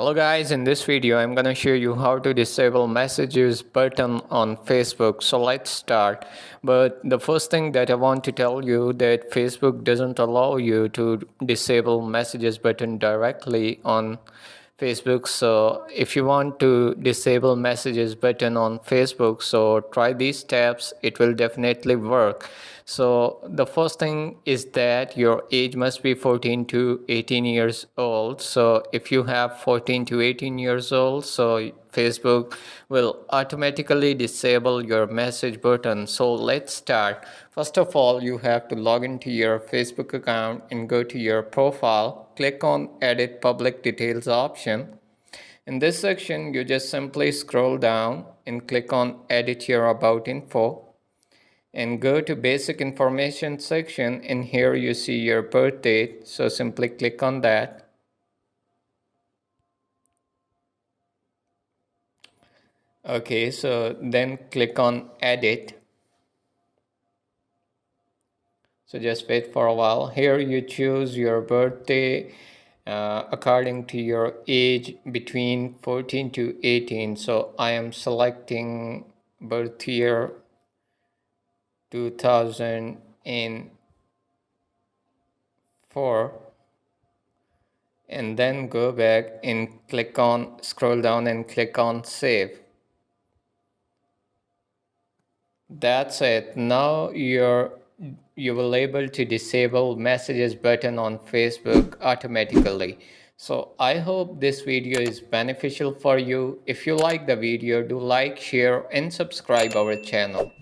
Hello guys, in this video I'm gonna show you how to disable messages button on Facebook. So let's start. But the first thing that I want to tell you that Facebook doesn't allow you to disable messages button directly on Facebook. So if you want to disable messages button on Facebook, so try these steps. It will definitely work. So the first thing is that your age must be 14 to 18 years old. So if you have 14 to 18 years old, so Facebook will automatically disable your message button. So let's start. First of all, you have to log into your Facebook account and go to your profile. Click on Edit Public Details option. In this section, you just simply scroll down and click on Edit Your About Info and go to Basic Information section, and here you see your birth date. So simply click on that. Okay, so then click on Edit. So just wait for a while. Here you choose your birthday according to your age between 14 to 18. So I am selecting birth year 2004, and then go back and click on, scroll down and click on Save. That's it. Now you will able to disable messages button on Facebook automatically. So I hope this video is beneficial for you. If you like the video, do like, share and subscribe our channel.